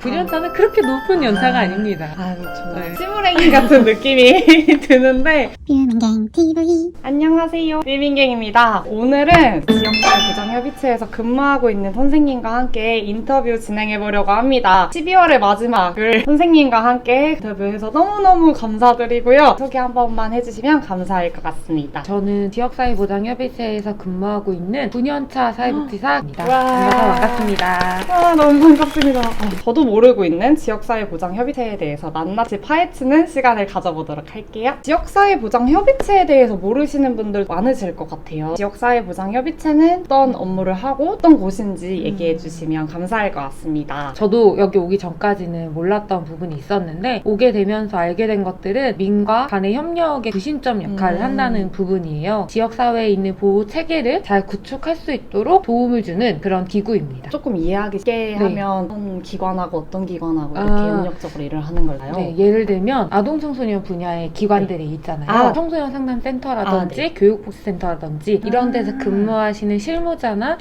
9년차는 그렇게 높은 연차가 아닙니다. 정말 네. 시무랭이 같은 느낌이 드는데 뷰민갱 TV 안녕하세요, 뷰민갱입니다. 오늘은 지역사회 보장협의체에서 근무하고 있는 선생님과 함께 인터뷰 진행해보려고 합니다. 12월의 마지막을 선생님과 함께 인터뷰해서 너무너무 감사드리고요. 소개 한 번만 해주시면 감사할 것 같습니다. 저는 지역사회보장협의체에서 근무하고 있는 9년차 사회복지사입니다. 와. 만나서 반갑습니다. 아, 너무 반갑습니다. 저도 모르고 있는 지역사회보장협의체에 대해서 낱낱이 파헤치는 시간을 가져보도록 할게요. 지역사회보장협의체에 대해서 모르시는 분들 많으실 것 같아요. 지역사회보장협의체는 어떤 업무를 하고 어떤 곳인지 얘기해 주시면 감사할 것 같습니다. 저도 여기 오기 전까지는 몰랐던 부분이 있었는데 오게 되면서 알게 된 것들은 민과 간의 협력의 구심점 역할을 한다는 부분이에요. 지역사회에 있는 보호 체계를 잘 구축할 수 있도록 도움을 주는 그런 기구입니다. 조금 이해하기 쉽게 하면 어떤 기관하고 어떤 기관하고 이렇게 협력적으로 일을 하는 걸까요? 네, 예를 들면 아동청소년 분야의 기관들이 있잖아요. 청소년 상담센터라든지 교육복지센터라든지 이런 데서 근무하시는 실무자나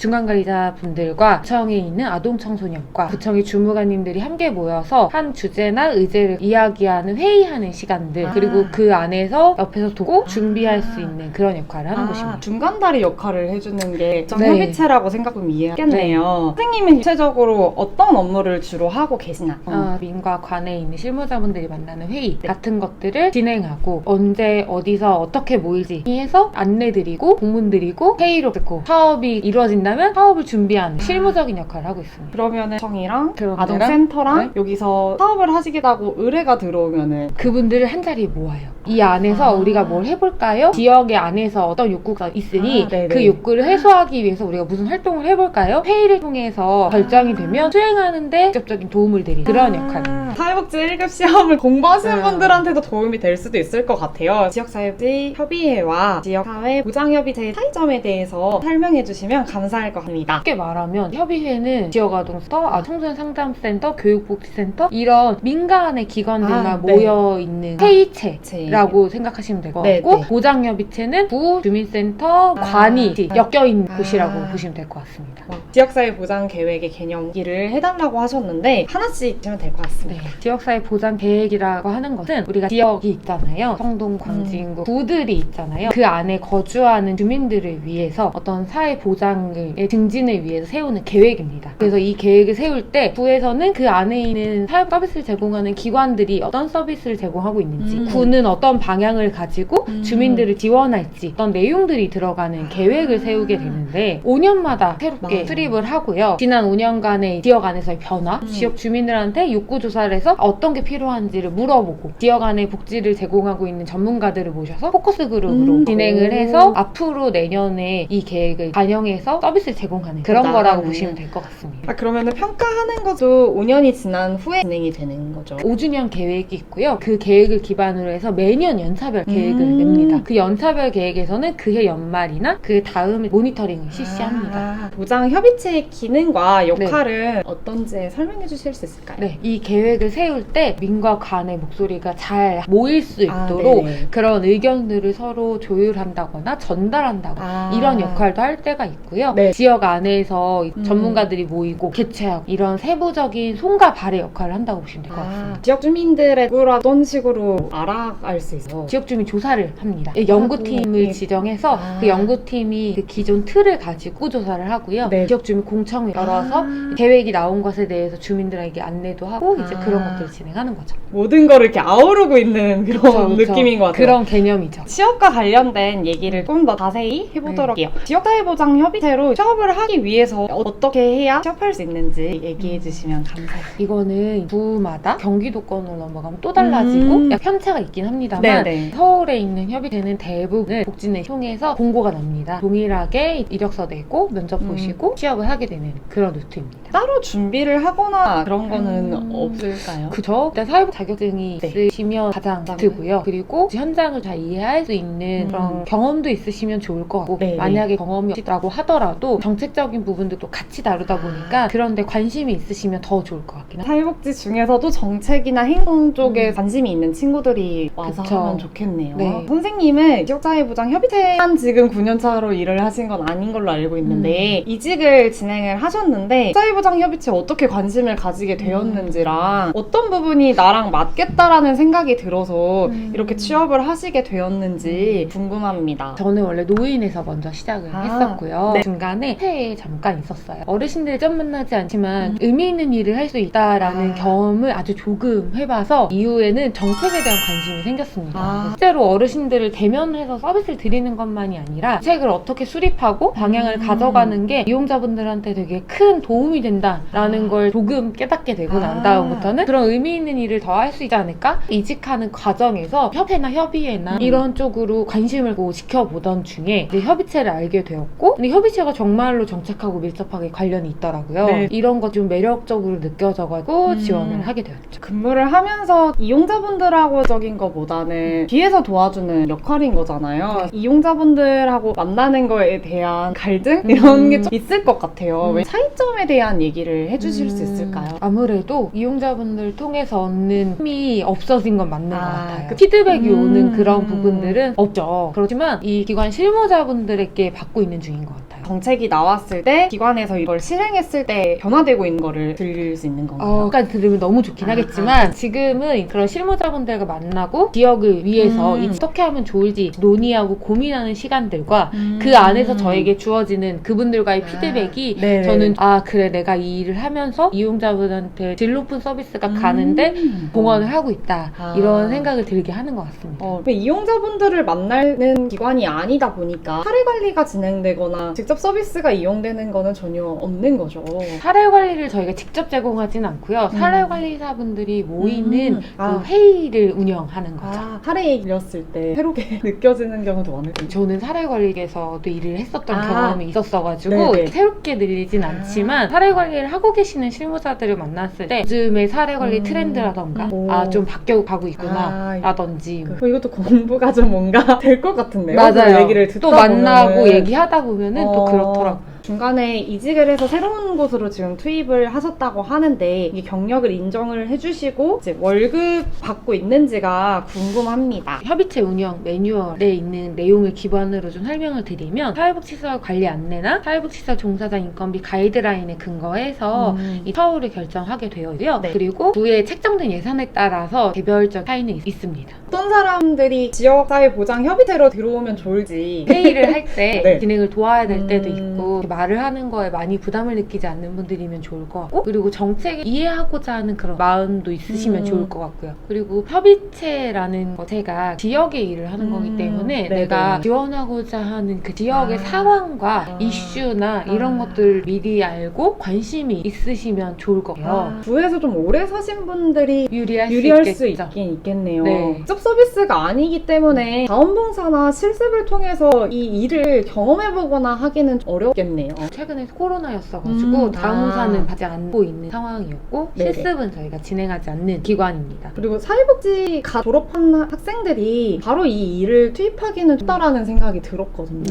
중간관리자분들과 구청에 있는 아동청소년과 구청의 주무관님들이 함께 모여서 한 주제나 의제를 이야기하는 회의하는 시간들 그리고 그 안에서 옆에서 도고 준비할 수 있는 그런 역할을 하는 곳입니다. 중간다리 역할을 해주는 게 네. 협의체라고 생각하면 이해하겠네요. 선생님은 구체적으로 어떤 업무를 주로 하고 계시나요? 민과 관에 있는 실무자분들이 만나는 회의 같은 것들을 진행하고 언제 어디서 어떻게 모일지 해서 안내드리고 공문드리고 회의로 듣고 사업이 이루어진다면 사업을 준비하는 실무적인 역할을 하고 있습니다. 그러면은 청이랑 그런 아동센터랑 여기서 사업을 하시겠다고 의뢰가 들어오면은 그분들을 한 자리에 모아요. 이 안에서 우리가 뭘 해볼까요? 지역의 안에서 어떤 욕구가 있으니 그 욕구를 해소하기 위해서 우리가 무슨 활동을 해볼까요? 회의를 통해서 결정이 되면 수행하는데 직접적인 도움을 드리는 그런 역할입니다. 사회복지 1급 시험을 공부하시는 분들한테도 도움이 될 수도 있을 것 같아요. 지역사회복지 협의회와 지역사회 보장협의체의 차이점에 대해서 설명해 주시면 감사할 것 같습니다. 쉽게 말하면 협의회는 지역아동센터, 청소년 상담센터, 교육복지센터 이런 민간의 기관들만 모여있는 회의체라고 생각하시면 될 것 같고 보장협의체는 구, 주민센터, 관이 엮여있는 곳이라고 보시면 될 것 같습니다. 지역사회 보장 계획의 개념기를 해달라고 하셨는데 하나씩 주시면 될 것 같습니다. 지역사회 보장 계획이라고 하는 것은 우리가 지역이 있잖아요. 성동, 광진구, 구들이 있잖아요. 그 안에 거주하는 주민들을 위해서 어떤 사회 보장의 증진을 위해서 세우는 계획입니다. 그래서 이 계획을 세울 때 구에서는 그 안에 있는 사회 서비스를 제공하는 기관들이 어떤 서비스를 제공하고 있는지 구는 어떤 방향을 가지고 주민들을 지원할지 어떤 내용들이 들어가는 계획을 세우게 되는데 5년마다 새롭게 수립을 하고요. 지난 5년간의 지역 안에서의 변화, 지역 주민들한테 욕구 조사를 해서 어떤 게 필요한지를 물어보고 지역 안에 복지를 제공하고 있는 전문가들을 모셔서 포커스 그룹으로 진행을 해서 앞으로 내년에 이 계획을 반영해서 서비스를 제공하는 그런 거라고 보시면 될 것 같습니다. 그러면 평가하는 것도 5년이 지난 후에 진행이 되는 거죠? 5주년 계획이 있고요. 그 계획을 기반으로 해서 매년 연차별 계획을 냅니다. 그 연차별 계획에서는 그해 연말이나 그 다음에 모니터링을 실시합니다. 보장협의체의 기능과 역할은 어떤지 설명해 주실 수 있을까요? 이 계획을 세울 때 민과 관의 목소리가 잘 모일 수 있도록 그런 의견들을 서로 조율한다거나 전달한다거나 이런 역할도 할 때가 있고요. 지역 안에서 전문가들이 모이고 개최하고 이런 세부적인 손과 발의 역할을 한다고 보시면 될 것 같습니다. 지역 주민들의 욕구를 어떤 식으로 알아갈 수 있어요? 지역 주민 조사를 합니다. 연구팀을 지정해서 그 연구팀이 그 기존 틀을 가지고 조사를 하고요. 지역 주민 공청을 열어서 계획이 나온 것에 대해서 주민들에게 안내도 하고 이제 그런 것들을 진행하는 거죠. 모든 거를 이렇게 아우르고 있는 그런 느낌인 것 같아요. 그런 개념이죠. 취업과 관련된 얘기를 좀 더 자세히 해보도록 해요. 지역사회보장협의체로 취업을 하기 위해서 어떻게 해야 취업할 수 있는지 얘기해 주시면 감사해요. 이거는 구마다 경기도권으로 넘어가면 또 달라지고 편차가 있긴 합니다만 서울에 있는 협의체는 대부분 복지를 통해서 공고가 납니다. 동일하게 이력서 내고 면접 보시고 취업을 하게 되는 그런 루트입니다. 따로 준비를 하거나 그런 거는 없을까요? 그죠. 일단 사회복 자격증이 있으시면 가장 들고요. 그리고 현장을 잘 이해할 수 있는 그런 경험도 있으시면 좋을 것 같고 만약에 경험이 없다고 하더라도 정책적인 부분도 또 같이 다루다 보니까 그런데 관심이 있으시면 더 좋을 것 같긴 합니다. 사회복지 중에서도 정책이나 행동 쪽에 관심이 있는 친구들이 와서 하면 좋겠네요. 선생님은 지역사회보장협의체만 지금 9년차로 일을 하신 건 아닌 걸로 알고 있는데 이직을 진행을 하셨는데 사회보장협의체 어떻게 관심을 가지게 되었는지랑 어떤 부분이 나랑 맞겠다라는 생각이 들어서 이렇게 취업을 하시게 되었는지 궁금합니다. 저는 원래 노인에서 먼저 시작을 했었고요. 네. 중간에 회에 잠깐 있었어요. 어르신들 좀 만나지 않지만 의미 있는 일을 할 수 있다라는 경험을 아주 조금 해봐서 이후에는 정책에 대한 관심이 생겼습니다. 실제로 어르신들을 대면해서 서비스를 드리는 것만이 아니라 책을 어떻게 수립하고 방향을 가져가는 게 이용자분들한테 되게 큰 도움이 된다라는 걸 조금 깨닫게 되고 난 다음부터는 그런 의미 있는 일을 더 할 수 있지 않을까? 이직하는 과정에서 협회나 협의회나 이런 쪽으로 관심을 지켜보던 중에 이제 협의체를 알게 되었고, 근데 협의체가 정말로 정책하고 밀접하게 관련이 있더라고요. 네. 이런 거 좀 매력적으로 느껴져가지고 지원을 하게 되었죠. 근무를 하면서 이용자분들하고적인 것보다는 뒤에서 도와주는 역할인 거잖아요. 이용자분들하고 만나는 거에 대한 갈등? 이런 게 좀 있을 것 같아요. 왜 차이점에 대한 얘기를 해주실 수 있을까요? 아무래도 이용자분들 통해서 얻는 힘이 없어진 건 맞는 것 같아요. 그 피드백이 오는 그런 부분들은 없죠. 그렇지만 이 기관 실무자분들에게 받고 있는 중인 것 같아요. 정책이 나왔을 때 기관에서 이걸 실행했을 때 변화되고 있는 거를 들릴 수 있는 건가요? 까지 들으면 너무 좋긴 하겠지만 지금은 그런 실무자분들과 만나고 지역을 위해서 어떻게 하면 좋을지 논의하고 고민하는 시간들과 그 안에서 저에게 주어지는 그분들과의 피드백이 저는 그래 내가 이 일을 하면서 이용자분한테 질 높은 서비스가 가는데 공헌을 하고 있다 이런 생각을 들게 하는 것 같습니다. 이용자분들을 만나는 기관이 아니다 보니까 사례 관리가 진행되거나 직접 서비스가 이용되는 거는 전혀 없는 거죠. 사례 관리를 저희가 직접 제공하진 않고요. 사례 관리사분들이 모이는 그 회의를 운영하는 거죠. 사례 얘기였을 때 새롭게 느껴지는 경우도 많을 텐데. 저는 사례 관리에서도 일을 했었던 경험이 있었어가지고 새롭게 늘리진 않지만 사례 관리를 하고 계시는 실무자들을 만났을 때 요즘의 사례 관리 트렌드라던가 좀 바뀌어가고 있구나 라든지 이것도 공부가 좀 뭔가 될 것 같은데요. 맞아요. 얘기를 듣다 또 만나고 얘기하다 보면은 또 그렇더라고요. 중간에 이직을 해서 새로운 곳으로 지금 투입을 하셨다고 하는데 이 경력을 인정을 해주시고 이제 월급 받고 있는지가 궁금합니다. 협의체 운영 매뉴얼에 있는 내용을 기반으로 좀 설명을 드리면 사회복지시설 관리 안내나 사회복지시설 종사자 인건비 가이드라인에 근거해서 이 처우를 결정하게 되어요. 그리고 부의 책정된 예산에 따라서 개별적 차이는 있습니다. 어떤 사람들이 지역사회보장협의체로 들어오면 좋을지 회의를 할 때 진행을 도와야 될 때도 있고 말을 하는 거에 많이 부담을 느끼지 않는 분들이면 좋을 것 같고, 그리고 정책을 이해하고자 하는 그런 마음도 있으시면 좋을 것 같고요. 그리고 협의체라는 거 제가 지역의 일을 하는 거기 때문에 내가 지원하고자 하는 그 지역의 상황과 이슈나 이런 것들을 미리 알고 관심이 있으시면 좋을 것 같아요. 부에서 좀 오래 사신 분들이 유리할 수 있긴 있겠네요. 직접 직접 서비스가 아니기 때문에 자원봉사나 실습을 통해서 이 일을 경험해보거나 하기는 어렵겠네요. 최근에 코로나였어가지고 자원봉사는 받지 않고 있는 상황이었고 실습은 저희가 진행하지 않는 기관입니다. 그리고 사회복지가 졸업한 학생들이 바로 이 일을 투입하기는 쉽다라는 생각이 들었거든요.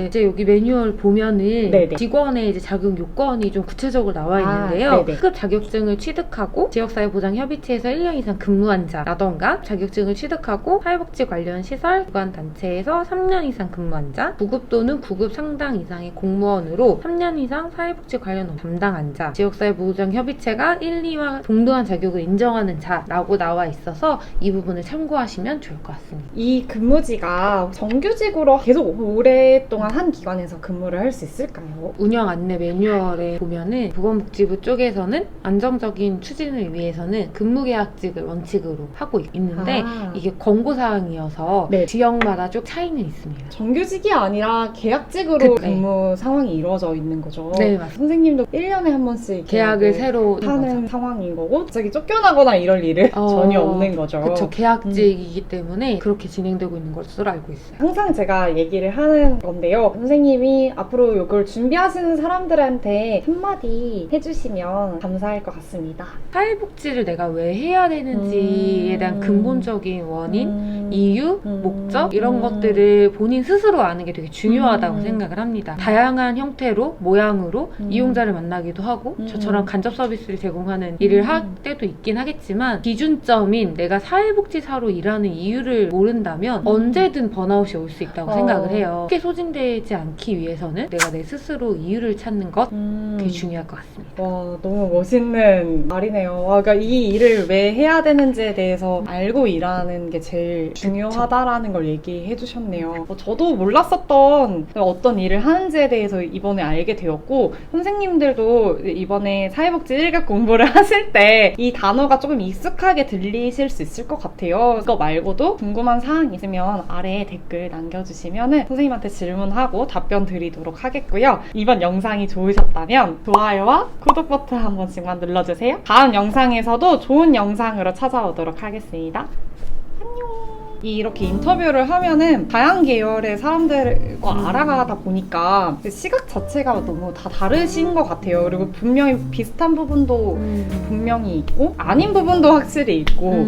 이제 여기 매뉴얼 보면은 직원의 이제 자격 요건이 좀 구체적으로 나와 있는데요. 특급 자격증을 취득하고 지역사회보장협의체에서 1년 이상 근무한 자라던가 자격증을 취득하고 사회복지 관련 시설, 기관 단체에서 3년 이상 근무한 자, 9급 또는 9급 상당 이상의 공무원으로 3년 이상 사회복지 관련 업무 담당한 자, 지역사회보장협의체가 1, 2와 동등한 자격을 인정하는 자라고 나와 있어서 이 부분을 참고하시면 좋을 것 같습니다. 이 근무지가 정규직으로 계속 오랫동안 한 기관에서 근무를 할 수 있을까요? 운영 안내 매뉴얼에 보면은 보건복지부 쪽에서는 안정적인 추진을 위해서는 근무계약직을 원칙으로 하고 있는데 이게 권고사항이어서 지역마다 좀 차이는 있습니다. 정규직이 아니라 계약직으로 근무 상황이 이루어져 있는 거죠. 네, 맞습니다. 선생님도 1년에 한 번씩 계약을 새로 하는 상황인 거고 갑자기 쫓겨나거나 이럴 일은 전혀 없는 거죠. 그렇죠. 계약직이기 때문에 그렇게 진행되고 있는 것으로 알고 있어요. 항상 제가 얘기를 하는 건데요. 선생님이 앞으로 이걸 준비하시는 사람들한테 한마디 해주시면 감사할 것 같습니다. 사회복지를 내가 왜 해야 되는지에 대한 근본적인 원인, 이유, 목적 이런 것들을 본인 스스로 아는 게 되게 중요하다고 생각을 합니다. 다양한 형태의 형태로 모양으로 음. 이용자를 만나기도 하고 음. 저처럼 간접 서비스를 제공하는 일을 할 때도 있긴 하겠지만 기준점인 내가 사회복지사로 일하는 이유를 모른다면 언제든 번아웃이 올 수 있다고 생각을 해요. 쉽게 소진되지 않기 위해서는 내가 내 스스로 이유를 찾는 것 그게 중요할 것 같습니다. 와, 너무 멋있는 말이네요. 와, 그러니까 이 일을 왜 해야 되는지에 대해서 알고 일하는 게 제일 중요하다라는 걸 얘기해 주셨네요. 저도 몰랐었던 어떤 일을 하는지에 대해서 이번에 알게 되었고, 선생님들도 이번에 사회복지 1급 공부를 하실 때 이 단어가 조금 익숙하게 들리실 수 있을 것 같아요. 그거 말고도 궁금한 사항 있으면 아래에 댓글 남겨주시면 선생님한테 질문하고 답변 드리도록 하겠고요. 이번 영상이 좋으셨다면 좋아요와 구독 버튼 한 번씩만 눌러주세요. 다음 영상에서도 좋은 영상으로 찾아오도록 하겠습니다. 안녕. 이렇게 인터뷰를 하면은 다양한 계열의 사람들과 알아가다 보니까 그 시각 자체가 너무 다 다르신 것 같아요. 그리고 분명히 비슷한 부분도 분명히 있고 아닌 부분도 확실히 있고